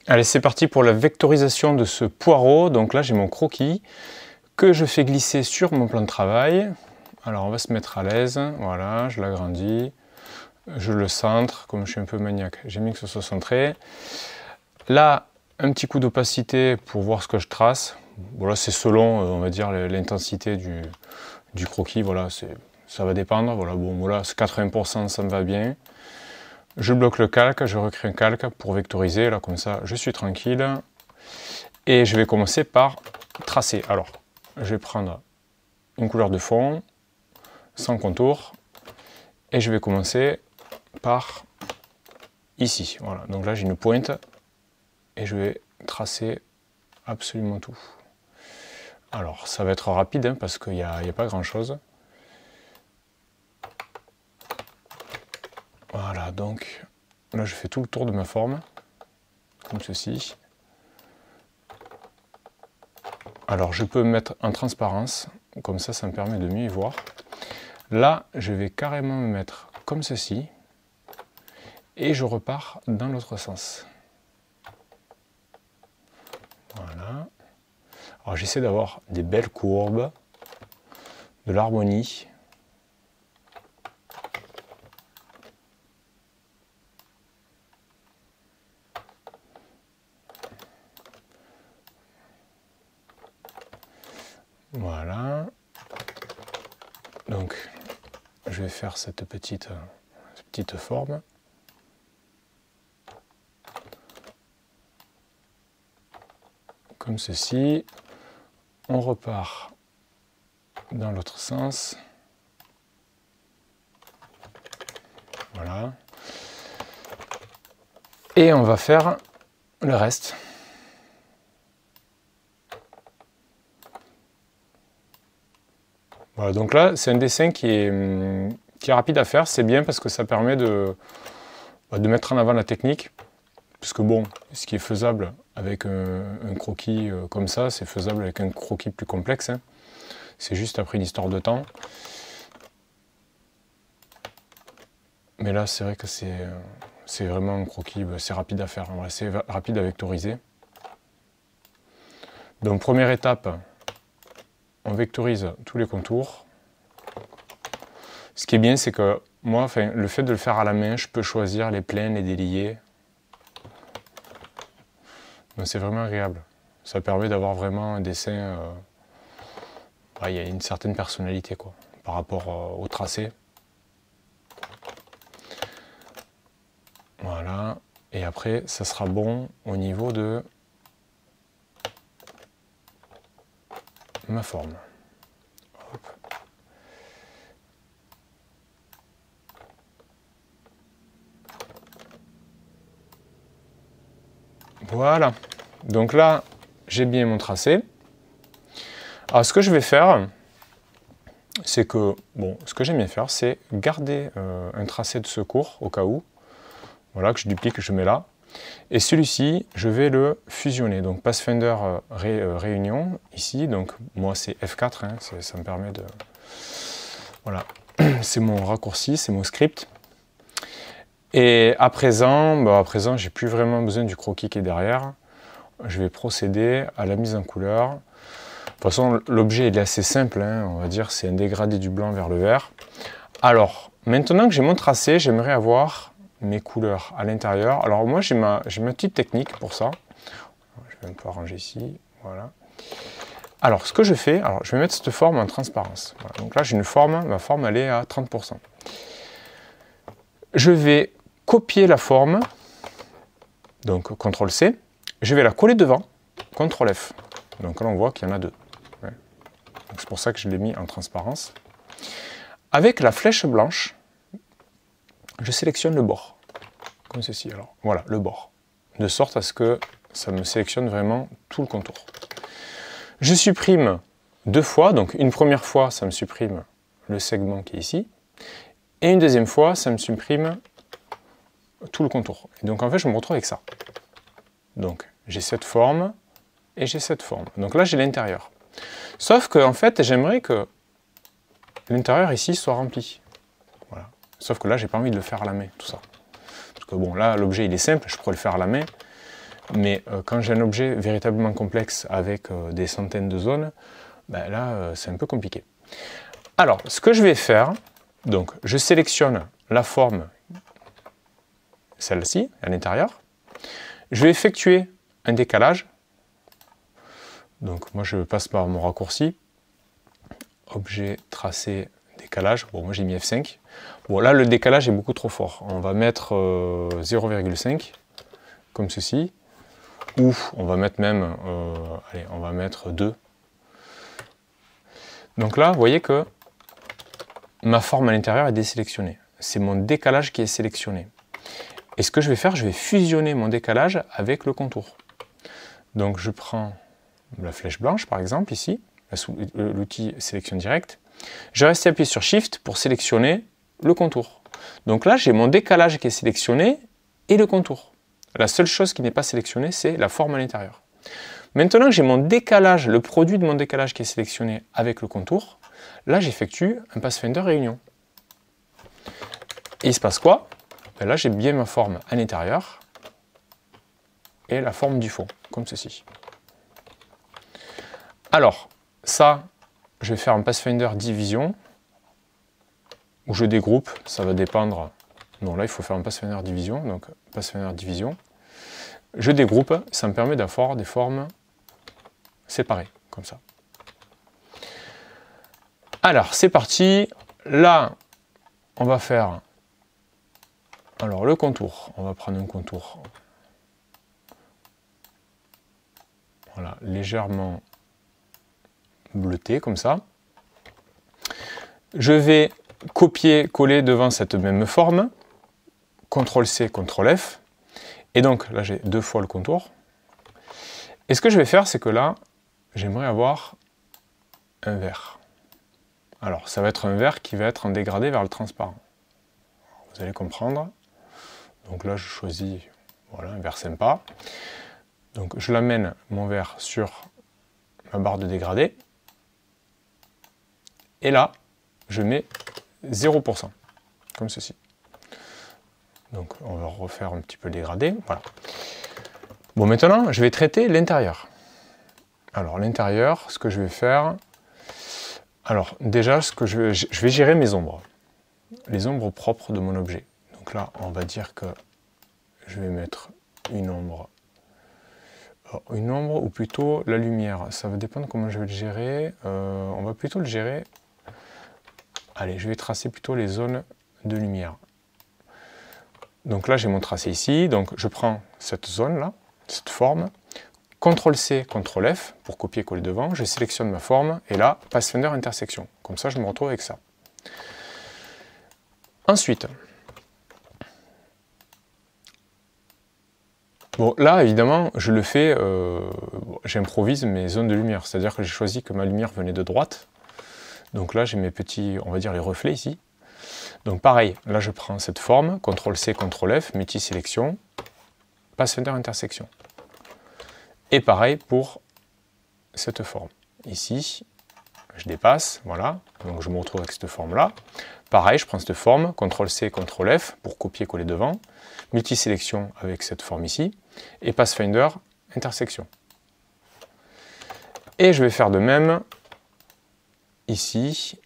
Allez, c'est parti pour la vectorisation de ce poireau. Donc là, j'ai mon croquis que je fais glisser sur mon plan de travail. Alors, on va se mettre à l'aise. Voilà, je l'agrandis. Je le centre, comme je suis un peu maniaque. J'ai mis que ce soit centré. Là, un petit coup d'opacité pour voir ce que je trace. Voilà, c'est selon, on va dire, l'intensité du croquis. Voilà, ça va dépendre. Voilà, bon, voilà, 80%, ça me va bien. Je bloque le calque, je recrée un calque pour vectoriser, là comme ça je suis tranquille. Et je vais commencer par tracer. Alors, je vais prendre une couleur de fond, sans contour, et je vais commencer par ici. Voilà, donc là j'ai une pointe, et je vais tracer absolument tout. Alors, ça va être rapide, hein, parce qu'il n'y a pas grand chose. Voilà, donc là je fais tout le tour de ma forme, comme ceci. Alors je peux mettre en transparence, comme ça me permet de mieux y voir. Là, je vais carrément me mettre comme ceci, et je repars dans l'autre sens. Voilà. Alors j'essaie d'avoir des belles courbes, de l'harmonie. Voilà. Donc, je vais faire cette petite forme. Comme ceci. On repart dans l'autre sens. Voilà. Et on va faire le reste. Voilà, donc là, c'est un dessin qui est rapide à faire. C'est bien parce que ça permet de mettre en avant la technique. Parce que bon, ce qui est faisable avec un croquis comme ça, c'est faisable avec un croquis plus complexe. Hein. C'est juste après une histoire de temps. Mais là, c'est vrai que c'est vraiment un croquis, c'est rapide à faire. C'est rapide à vectoriser. Donc, première étape, on vectorise tous les contours. Ce qui est bien, c'est que moi, le fait de le faire à la main, je peux choisir les plains, les déliés. Donc c'est vraiment agréable. Ça permet d'avoir vraiment un dessin. Il y a une certaine personnalité quoi, par rapport au tracé. Voilà. Et après, ça sera bon au niveau de ma forme. Hop. Voilà. Donc là, j'ai bien mon tracé. Alors ce que je vais faire, c'est que, bon, ce que j'aime bien faire, c'est garder un tracé de secours au cas où. Voilà, que je duplique, que je mets là. Et celui-ci, je vais le fusionner. Donc Pathfinder Réunion, ici. Donc moi, c'est F4, hein, ça me permet de... Voilà, c'est mon raccourci, c'est mon script. Et à présent, j'ai plus vraiment besoin du croquis qui est derrière. Je vais procéder à la mise en couleur. De toute façon, l'objet est assez simple, hein, on va dire, c'est un dégradé du blanc vers le vert. Alors, maintenant que j'ai mon tracé, j'aimerais avoir mes couleurs à l'intérieur. Alors moi, j'ai ma petite technique pour ça. Je vais un peu arranger ici, voilà. Alors, ce que je fais, je vais mettre cette forme en transparence. Voilà. Donc là, j'ai une forme, ma forme, elle est à 30%. Je vais copier la forme, donc CTRL-C. Je vais la coller devant, CTRL-F. Donc là, on voit qu'il y en a deux. Ouais. C'est pour ça que je l'ai mis en transparence. Avec la flèche blanche, je sélectionne le bord, comme ceci. Alors, voilà, le bord. De sorte à ce que ça me sélectionne vraiment tout le contour. Je supprime deux fois. Donc, une première fois, ça me supprime le segment qui est ici. Et une deuxième fois, ça me supprime tout le contour. Et donc, en fait, je me retrouve avec ça. Donc, j'ai cette forme et j'ai cette forme. Donc là, j'ai l'intérieur. Sauf que, en fait, j'aimerais que l'intérieur ici soit rempli. Voilà. Sauf que là, j'ai pas envie de le faire à la main, tout ça. Parce que bon, là, l'objet, il est simple, je pourrais le faire à la main. Mais quand j'ai un objet véritablement complexe avec des centaines de zones, ben là, c'est un peu compliqué. Alors, ce que je vais faire, donc je sélectionne la forme, celle-ci, à l'intérieur. Je vais effectuer un décalage. Donc moi, je passe par mon raccourci. Objet, tracé, décalage. Bon, moi j'ai mis F5. Bon, là, le décalage est beaucoup trop fort. On va mettre 0,5, comme ceci. Ou on va mettre même, allez, on va mettre 2. Donc là, vous voyez que ma forme à l'intérieur est désélectionnée. C'est mon décalage qui est sélectionné. Et ce que je vais faire, je vais fusionner mon décalage avec le contour. Donc je prends la flèche blanche, par exemple, ici, l'outil sélection directe. Je reste appuyé sur Shift pour sélectionner le contour. Donc là, j'ai mon décalage qui est sélectionné et le contour. La seule chose qui n'est pas sélectionnée, c'est la forme à l'intérieur. Maintenant que j'ai mon décalage, le produit de mon décalage qui est sélectionné avec le contour, là, j'effectue un Pathfinder réunion. Et il se passe quoi? Ben là, j'ai bien ma forme à l'intérieur et la forme du fond, comme ceci. Alors, ça, je vais faire un Pathfinder division, où je dégroupe, ça va dépendre. Non, là, il faut faire un Pathfinder division, donc Pathfinder division. Je dégroupe, ça me permet d'avoir des formes séparées, comme ça. Alors, c'est parti. Là, on va faire alors le contour. On va prendre un contour. Voilà, légèrement bleuté, comme ça. Je vais copier-coller devant cette même forme. CTRL-C, CTRL-F. Et donc, là, j'ai 2 fois le contour. Et ce que je vais faire, c'est que là, j'aimerais avoir un vert. Alors, ça va être un vert qui va être en dégradé vers le transparent. Vous allez comprendre. Donc là, je choisis voilà, un vert sympa. Donc, je l'amène, mon vert, sur ma barre de dégradé. Et là, je mets 0%, comme ceci. Donc, on va refaire un petit peu le dégradé. Voilà. Bon, maintenant, je vais traiter l'intérieur. Alors, l'intérieur, ce que je vais faire... Alors, déjà, je vais gérer mes ombres. Les ombres propres de mon objet. Donc là, on va dire que je vais mettre une ombre. Alors, une ombre ou plutôt la lumière. Ça va dépendre comment je vais le gérer. On va plutôt le gérer... Allez, je vais tracer plutôt les zones de lumière. Donc là, j'ai mon tracé ici. Donc je prends cette zone-là, cette forme. CTRL-C, CTRL-F pour copier-coller devant. Je sélectionne ma forme. Et là, Pathfinder intersection. Comme ça, je me retrouve avec ça. Ensuite, bon, là, évidemment, je le fais, j'improvise mes zones de lumière. C'est-à-dire que j'ai choisi que ma lumière venait de droite. Donc là, j'ai mes petits, on va dire, les reflets ici. Donc pareil, là, je prends cette forme, CTRL-C, CTRL-F, multi-sélection, Pathfinder intersection. Et pareil pour cette forme. Ici, je dépasse, voilà. Donc je me retrouve avec cette forme-là. Pareil, je prends cette forme, CTRL-C, CTRL-F pour copier-coller devant, multi-sélection avec cette forme ici, et Pathfinder intersection. Et je vais faire de même ici.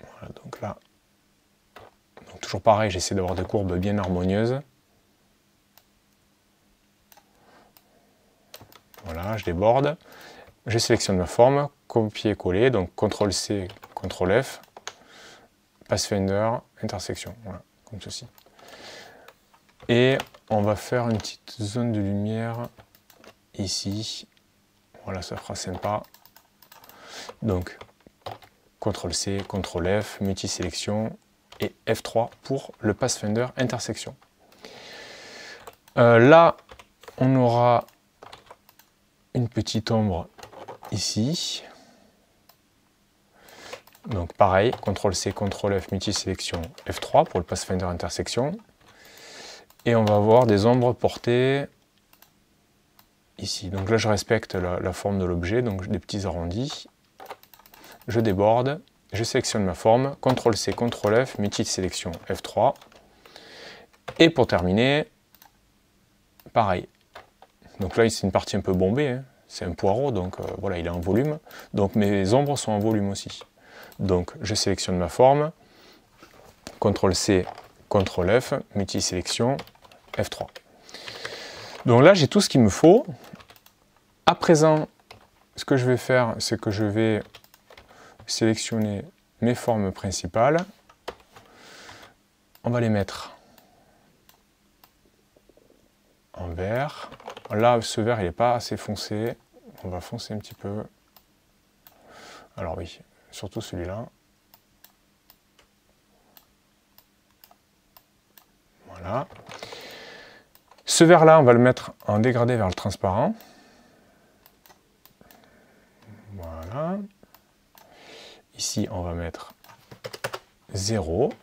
Voilà, donc là, donc toujours pareil, j'essaie d'avoir des courbes bien harmonieuses. Voilà, je déborde. Je sélectionne ma forme, copier-coller, donc CTRL-C, CTRL-F, Pathfinder, intersection, voilà, comme ceci. Et on va faire une petite zone de lumière ici. Voilà, ça fera sympa. Donc, CTRL-C, CTRL-F, multi-sélection et F3 pour le Pathfinder intersection. Là, on aura une petite ombre ici. Donc pareil, CTRL-C, CTRL-F, multi-sélection, F3 pour le Pathfinder intersection. Et on va avoir des ombres portées ici. Donc là, je respecte la forme de l'objet, donc des petits arrondis. Je déborde, je sélectionne ma forme, CTRL-C, CTRL-F, multi-sélection, F3. Et pour terminer, pareil. Donc là, c'est une partie un peu bombée, hein. C'est un poireau, donc voilà, il est en volume. Donc mes ombres sont en volume aussi. Donc je sélectionne ma forme, CTRL-C, CTRL-F, multi-sélection, F3. Donc là, j'ai tout ce qu'il me faut. À présent, ce que je vais faire, c'est que je vais sélectionner mes formes principales. On va les mettre en vert. Là, ce vert, il n'est pas assez foncé. On va foncer un petit peu. Alors oui, surtout celui-là. Voilà. Ce vert-là, on va le mettre en dégradé vers le transparent. Voilà. Ici, on va mettre 0.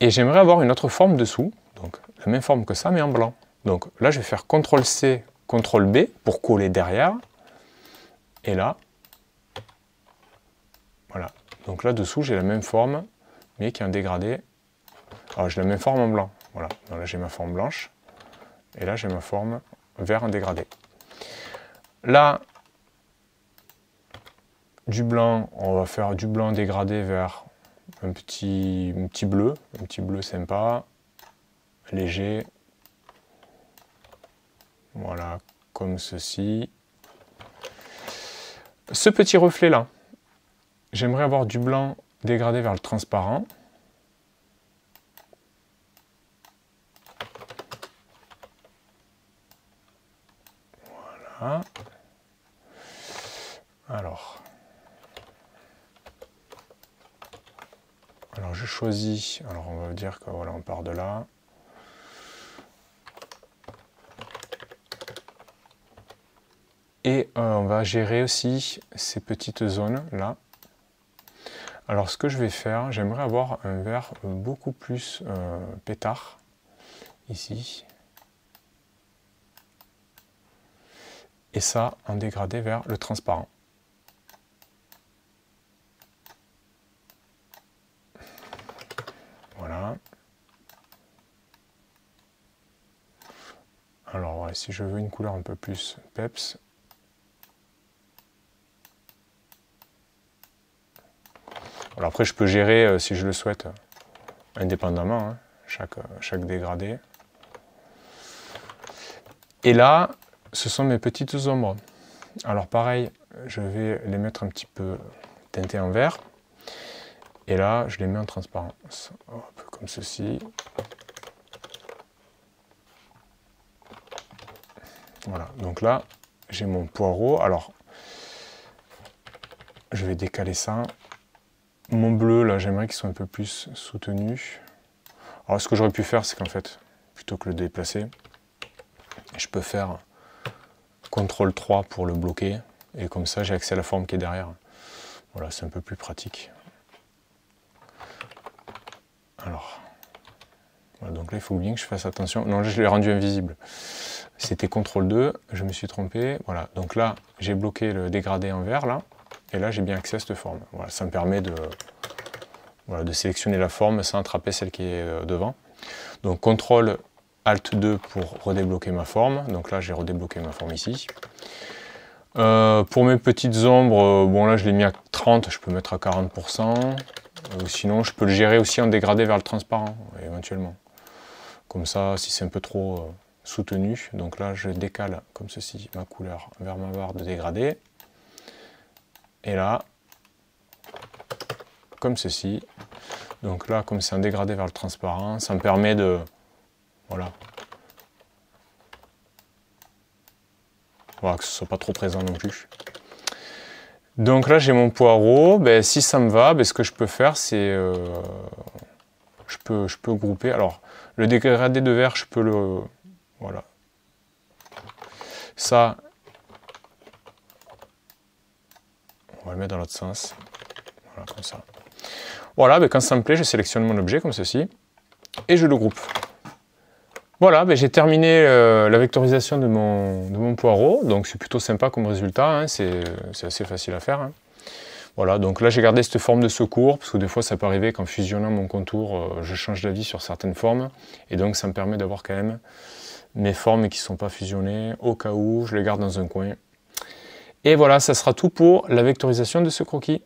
Et j'aimerais avoir une autre forme dessous. Donc, la même forme que ça, mais en blanc. Donc là, je vais faire CTRL-C, CTRL-B pour coller derrière. Et là, voilà. Donc là, dessous, j'ai la même forme, mais qui est en dégradé. Alors, j'ai la même forme en blanc. Voilà. Donc là, j'ai ma forme blanche. Et là, j'ai ma forme vert en dégradé. Là, du blanc, on va faire du blanc dégradé vers un petit bleu sympa, léger. Voilà, comme ceci. Ce petit reflet-là, j'aimerais avoir du blanc dégradé vers le transparent. Voilà. Alors je choisis, alors on va dire que voilà, on part de là. Et on va gérer aussi ces petites zones là. Alors ce que je vais faire, j'aimerais avoir un vert beaucoup plus pétard ici. Et ça en dégradé vers le transparent. Voilà. Alors ouais, si je veux une couleur un peu plus peps. Alors après je peux gérer si je le souhaite indépendamment, hein, chaque dégradé. Et là, ce sont mes petites ombres. Alors pareil, je vais les mettre un petit peu teintées en vert. Et là, je les mets en transparence. Hop, comme ceci. Voilà, donc là, j'ai mon poireau. Alors, je vais décaler ça. Mon bleu, là, j'aimerais qu'il soit un peu plus soutenu. Alors, ce que j'aurais pu faire, c'est qu'en fait, plutôt que le déplacer, je peux faire CTRL 3 pour le bloquer. Et comme ça, j'ai accès à la forme qui est derrière. Voilà, c'est un peu plus pratique. Alors, voilà, donc là, il faut bien que je fasse attention. Non, là, je l'ai rendu invisible. C'était CTRL 2, je me suis trompé. Voilà, donc là, j'ai bloqué le dégradé en vert, là. Et là, j'ai bien accès à cette forme. Voilà, ça me permet de sélectionner la forme sans attraper celle qui est devant. Donc, CTRL Alt 2 pour redébloquer ma forme. Donc là, j'ai redébloqué ma forme ici. Pour mes petites ombres, bon là, je l'ai mis à 30, je peux mettre à 40%. Sinon, je peux le gérer aussi en dégradé vers le transparent, éventuellement. Comme ça, si c'est un peu trop soutenu. Donc là, je décale comme ceci ma couleur vers ma barre de dégradé. Et là, comme ceci. Donc là, comme c'est un dégradé vers le transparent, ça me permet de... Voilà. Voilà, que ce ne soit pas trop présent non plus. Donc là, j'ai mon poireau. Ben, si ça me va, ben, ce que je peux faire, c'est... je peux grouper. Alors, le dégradé de vert, je peux le... Voilà. Ça, on va le mettre dans l'autre sens. Voilà, comme ça. Voilà, ben, quand ça me plaît, je sélectionne mon objet comme ceci. Et je le groupe. Voilà, ben, j'ai terminé la vectorisation de mon poireau. Donc c'est plutôt sympa comme résultat. Hein, c'est assez facile à faire. Hein. Voilà, donc là j'ai gardé cette forme de secours, parce que des fois ça peut arriver qu'en fusionnant mon contour, je change d'avis sur certaines formes. Et donc ça me permet d'avoir quand même mes formes qui ne sont pas fusionnées, au cas où, je les garde dans un coin. Et voilà, ça sera tout pour la vectorisation de ce croquis.